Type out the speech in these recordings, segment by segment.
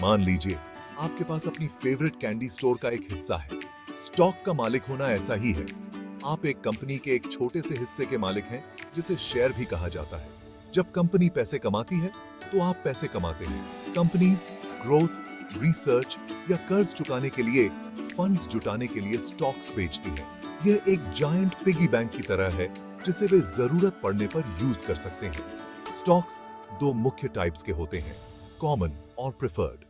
मान लीजिए आपके पास अपनी फेवरेट कैंडी स्टोर का एक हिस्सा है। स्टॉक का मालिक होना ऐसा ही है। आप एक कंपनी के एक छोटे से हिस्से के मालिक हैं, जिसे शेयर भी कहा जाता है। जब कंपनी पैसे कमाती है तो आप पैसे कमाते हैं। कंपनीज ग्रोथ, रिसर्च या कर्ज चुकाने के लिए फंड्स जुटाने के लिए स्टॉक्स बेचती है। यह एक जायंट पिगी बैंक की तरह है, जिसे वे जरूरत पड़ने पर यूज कर सकते हैं। स्टॉक्स दो मुख्य टाइप्स के होते हैं, कॉमन और प्रेफर्ड।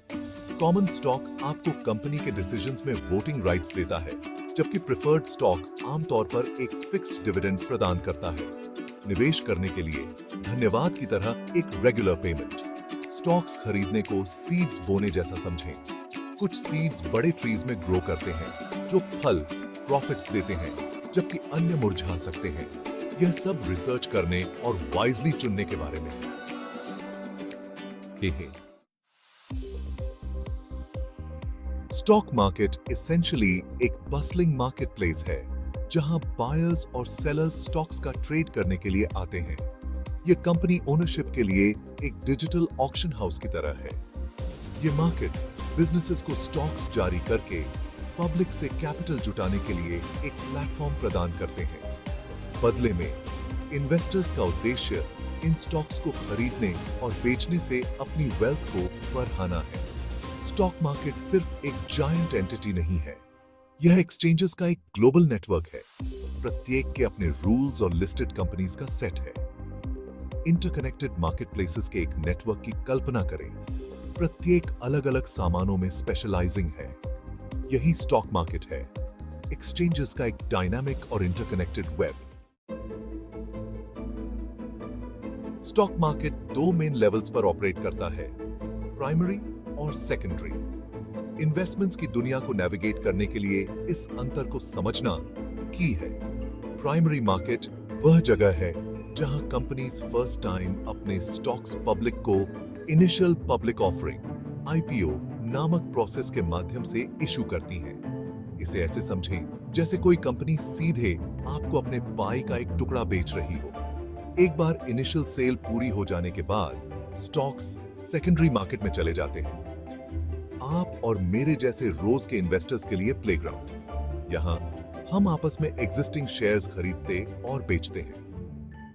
कॉमन स्टॉक आपको कंपनी के डिसीजंस में वोटिंग राइट्स देता है, जबकि प्रेफर्ड स्टॉक आमतौर पर एक फिक्स्ड डिविडेंड प्रदान करता है। निवेश करने के लिए धन्यवाद की तरह एक रेगुलर पेमेंट। स्टॉक्स खरीदने को सीड्स बोने जैसा समझें। कुछ सीड्स बड़े ट्रीज में ग्रो करते हैं, जो फल प्रॉफिट्स देते हैं, जबकि अन्य मुरझा सकते हैं। यह सब रिसर्च करने और वाइजली चुनने के बारे में है। स्टॉक मार्केट एसेंशियली एक बसलिंग मार्केट प्लेस है, जहां बायर्स और सेलर्स स्टॉक्स का ट्रेड करने के लिए आते हैं। यह कंपनी ओनरशिप के लिए एक डिजिटल ऑक्शन हाउस की तरह है। ये मार्केट्स बिजनेसेस को स्टॉक्स जारी करके पब्लिक से कैपिटल जुटाने के लिए एक प्लेटफॉर्म प्रदान करते हैं। बदले में इन्वेस्टर्स का उद्देश्य इन स्टॉक्स को खरीदने और बेचने से अपनी वेल्थ को बढ़ाना है। स्टॉक मार्केट सिर्फ एक जायंट एंटिटी नहीं है, यह एक्सचेंजेस का एक ग्लोबल नेटवर्क है। प्रत्येक के अपने रूल्स और लिस्टेड कंपनीज का सेट है। इंटरकनेक्टेड मार्केटप्लेसेस के एक नेटवर्क की कल्पना करें। प्रत्येक अलग-अलग सामानों में स्पेशलाइजिंग है। यही स्टॉक मार्केट है, एक्सचेंजेस का एक डायनामिक और इंटरकनेक्टेड वेब। स्टॉक मार्केट दो मेन लेवल्स पर ऑपरेट करता है, प्राइमरी और सेकेंडरी। इन्वेस्टमेंट्स की दुनिया को नेविगेट करने के लिए इस अंतर को समझना की है। प्राइमरी मार्केट वह जगह है जहां कंपनीज फर्स्ट टाइम अपने स्टॉक्स पब्लिक को इनिशियल पब्लिक ऑफरिंग (आईपीओ) नामक प्रोसेस के माध्यम से इशू करती हैं। इसे ऐसे समझें जैसे कोई कंपनी सीधे आपको अपने पाई का एक टुकड़ा बेच रही हो। एक बार इनिशियल सेल पूरी हो जाने के बाद स्टॉक्स सेकेंडरी मार्केट में चले जाते हैं। आप और मेरे जैसे रोज के इन्वेस्टर्स के लिए प्लेग्राउंड। यहां हम आपस में एग्जिस्टिंग शेयर्स खरीदते और बेचते हैं।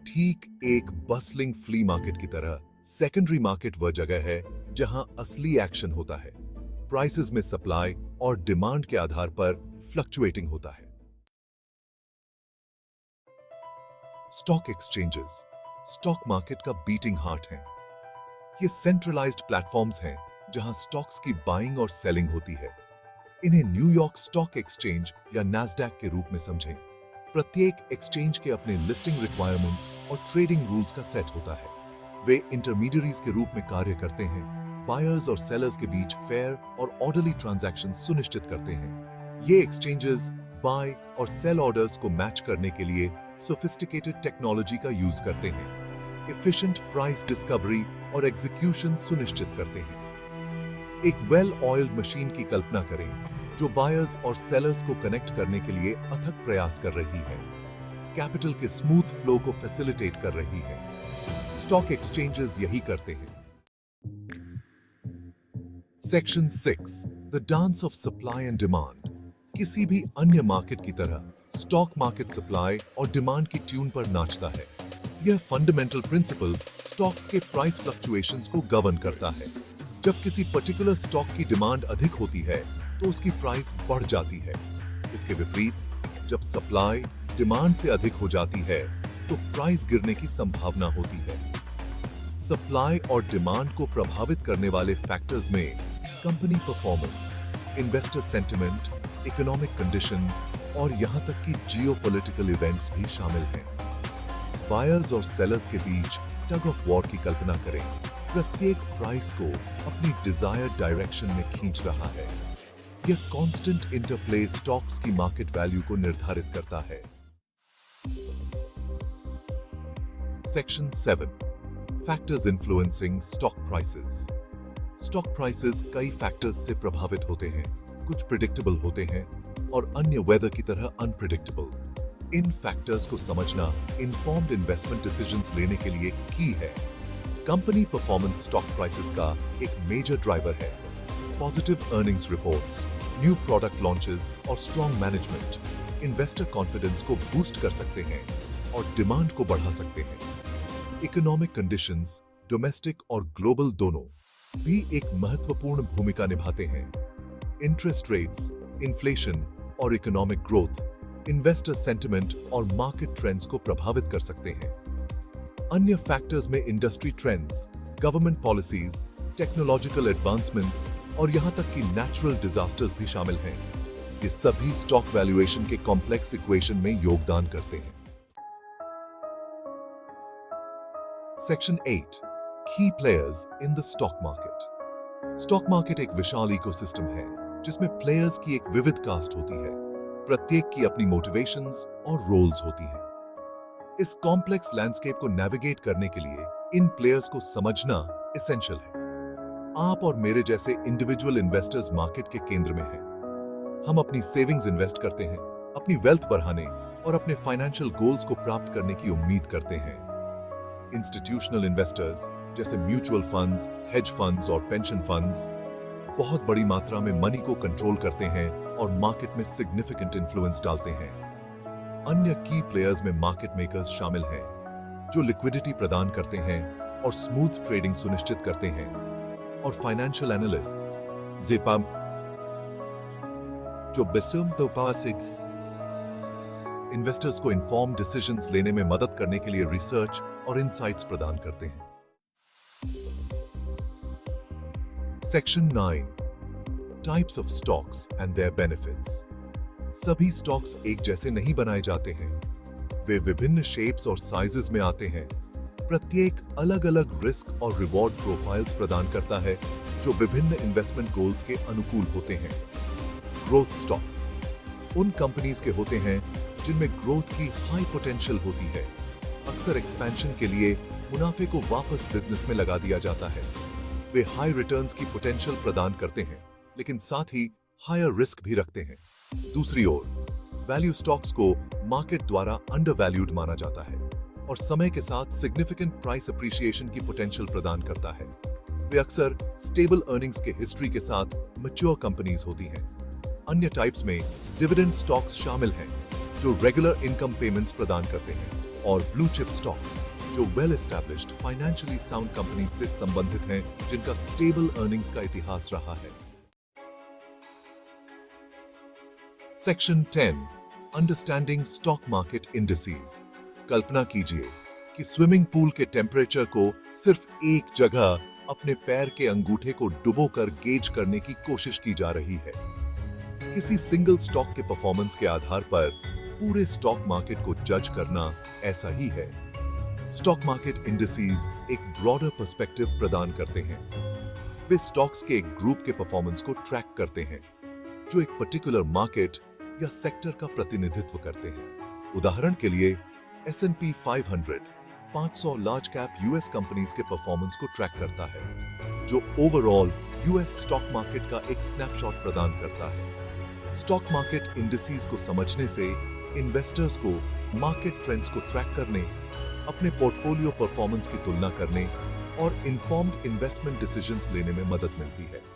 ठीक एक बसलिंग फ्ली मार्केट की तरह सेकेंडरी मार्केट वह जगह है जहां असली एक्शन होता है। प्राइसेस में सप्लाई और डिमांड के आधार पर फ्लक्चुएटिंग होता है। स्टॉक एक्सचेंजेस स्टॉक मार्केट का बीटिंग हार्ट हैं। ये सेंट्रलाइज्ड प्लेटफॉर्म्स हैं जहां स्टॉक्स की बाइंग और सेलिंग होती है। इन्हें न्यूयॉर्क स्टॉक एक्सचेंज या नैस्डैक के रूप में समझें। प्रत्येक एक्सचेंज के अपने लिस्टिंग रिक्वायरमेंट्स और ट्रेडिंग रूल्स का सेट होता है। वे इंटरमीडियरीज के रूप में कार्य करते हैं, बायर्स और सेलर्स के बीच फेयर और ऑर्डरली ट्रांजैक्शन सुनिश्चित करते हैं। ये एक्सचेंजेस बाय और सेल ऑर्डर्स को मैच करने के लिए सोफिस्टिकेटेड टेक्नोलॉजी का यूज करते हैं, एफिशिएंट प्राइस डिस्कवरी और एग्जीक्यूशन सुनिश्चित करते हैं। एक वेल ऑयल्ड मशीन की कल्पना करें जो बायर्स और सेलर्स को कनेक्ट करने के लिए अथक प्रयास कर रही है, कैपिटल के स्मूथ फ्लो को फैसिलिटेट कर रही है। स्टॉक एक्सचेंजेस यही करते हैं। Section 6 the dance of supply and demand. किसी भी अन्य मार्केट की तरह स्टॉक मार्केट सप्लाई और डिमांड की ट्यून पर नाचता है। यह फंडामेंटल प्रिंसिपल स्टॉक्स के प्राइस फ्लक्चुएशंस को गवर्न करता है। जब किसी पर्टिकुलर स्टॉक की डिमांड अधिक होती है तो उसकी प्राइस बढ़ जाती है। इसके विपरीत जब सप्लाई डिमांड से अधिक हो जाती है तो प्राइस गिरने की संभावना होती है। सप्लाई और डिमांड को प्रभावित करने वाले फैक्टर्स में company performance, investor sentiment, economic conditions और यहां तक कि जियोपॉलिटिकल इवेंट्स भी शामिल हैं। बायर्स और सेलर्स के बीच टग ऑफ वॉर की कल्पना करें। प्रत्येक प्राइस को अपनी डिजायर्ड डायरेक्शन में खींच रहा है। यह कांस्टेंट इंटरप्ले स्टॉक्स की मार्केट वैल्यू को निर्धारित करता है। Section 7 factors influencing stock prices. Stock prices कई फैक्टर्स से प्रभावित होते हैं। कुछ प्रिडिक्टेबल होते हैं और अन्य वेदर की तरह अनप्रिडिक्टेबल। इन फैक्टर्स को समझना इन्फॉर्म्ड इन्वेस्टमेंट डिसीजंस लेने के लिए की है। कंपनी परफॉर्मेंस स्टॉक प्राइसेस का एक मेजर ड्राइवर है। Positive earnings reports, new product launches और स्ट्रॉन्ग मैनेजमेंट इन्वेस्टर कॉन्फिडेंस को बूस्ट कर सकते हैं और डिमांड को बढ़ा सकते हैं। इकोनॉमिक कंडीशंस, डोमेस्टिक और ग्लोबल दोनों भी एक महत्वपूर्ण भूमिका निभाते हैं। इंटरेस्ट रेट्स, इन्फ्लेशन और इकोनॉमिक ग्रोथ इन्वेस्टर सेंटिमेंट और मार्केट ट्रेंड्स को प्रभावित कर सकते हैं। अन्य फैक्टर्स में industry trends, government policies, technological advancements और यहां तक कि नेचुरल डिजास्टर्स भी शामिल हैं। ये सभी स्टॉक वैल्यूएशन के कॉम्प्लेक्स इक्वेशन में योगदान करते हैं। सेक्शन 8, की players in the stock market. Stock market एक विशाल इकोसिस्टम है जिसमें प्लेयर्स की एक विविध कास्ट होती है। प्रत्येक की अपनी मोटिवेशंस और रोल्स होती हैं। इस कॉम्प्लेक्स लैंडस्केप को नेविगेट करने के लिए इन प्लेयर्स को समझना एसेंशियल है। आप और मेरे जैसे इंडिविजुअल इन्वेस्टर्स मार्केट के केंद्र में हैं। हम अपनी सेविंग्स इन्वेस्ट करते हैं, अपनी वेल्थ बढ़ाने और अपने फाइनेंशियल गोल्स को प्राप्त करने की उम्मीद करते हैं। इंस्टीट्यूशनल इन्वेस्टर्स जैसे म्यूचुअल फंड्स, हेज फंड्स और पेंशन फंड्स बहुत बड़ी मात्रा में मनी को कंट्रोल करते हैं और मार्केट में सिग्निफिकेंट इन्फ्लुएंस डालते हैं। अन्य की प्लेयर्स में मार्केट मेकर्स शामिल हैं, जो लिक्विडिटी प्रदान करते हैं और स्मूथ ट्रेडिंग सुनिश्चित करते हैं, और फाइनेंशियल एनालिस्ट्स, ज़ेपा, जो इन्वेस्टर्स को इन्फॉर्म डिसीजंस लेने में मदद करने के लिए रिसर्च और इनसाइट्स प्रदान करते हैं। Section 9, types of stocks and their benefits. सभी स्टॉक्स एक जैसे नहीं बनाए जाते हैं। वे विभिन्न शेप्स और साइजेस में आते हैं। प्रत्येक अलग-अलग रिस्क और रिवॉर्ड प्रोफाइल्स प्रदान करता है, जो विभिन्न इन्वेस्टमेंट गोल्स के अनुकूल होते हैं। ग्रोथ स्टॉक्स उन कंपनीज के होते हैं जिनमें ग्रोथ की हाई पोटेंशियल होती है। अक्सर एक्सपेंशन के लिए मुनाफे को वापस बिजनेस में लगा दिया जाता है। वे हाई रिटर्न्स की पोटेंशियल प्रदान करते हैं, लेकिन साथ ही हायर रिस्क भी रखते हैं। दूसरी ओर, वैल्यू स्टॉक्स को मार्केट द्वारा अंडरवैल्यूड माना जाता है और समय के साथ सिग्निफिकेंट प्राइस अप्रिशिएशन की पोटेंशियल प्रदान करता है। वे अक्सर स्टेबल अर्निंग्स के हिस्ट्री के साथ मैच्योर कंपनीज होती हैं। अन्य टाइप्स में डिविडेंड स्टॉक्स शामिल हैं, जो रेगुलर इनकम पेमेंट्स प्रदान करते हैं, और ब्लू चिप स्टॉक्स, जो well established financially sound companies से संबंधित हैं, जिनका स्टेबल अर्निंग्स का इतिहास रहा है। Section 10, understanding stock market indices. कल्पना कीजिए कि स्विमिंग पूल के टेम्परेचर को सिर्फ एक जगह अपने पैर के अंगूठे को डुबोकर गेज करने की कोशिश की जा रही है। किसी सिंगल स्टॉक के परफॉर्मेंस के आधार पर पूरे स्टॉक मार्केट को जज करना ऐसा ही है। स्टॉक मार्केट इंडिसेस एक ब्रॉडर पर्सपेक्टिव प्रदान करते हैं। वे स्टॉक्स के एक ग्रुप के परफॉर्मेंस को ट्रैक करते हैं, जो एक पर्टिकुलर मार्केट या सेक्टर का प्रतिनिधित्व करते हैं। उदाहरण के लिए S&P 500 500 large cap US companies के परफॉर्मेंस को ट्रैक करता है, जो ओवरऑल यूएस स्टॉक मार्केट का एक स्नैपशॉट प्रदान करता है। स्टॉक मार्केट इंडिसेस को समझने से इन्वेस्टर्स को मार्केट ट्रेंड्स को ट्रैक करने, अपने पोर्टफोलियो परफॉर्मेंस की तुलना करने और इन्फॉर्म्ड इन्वेस्टमेंट डिसीजंस लेने में मदद मिलती है।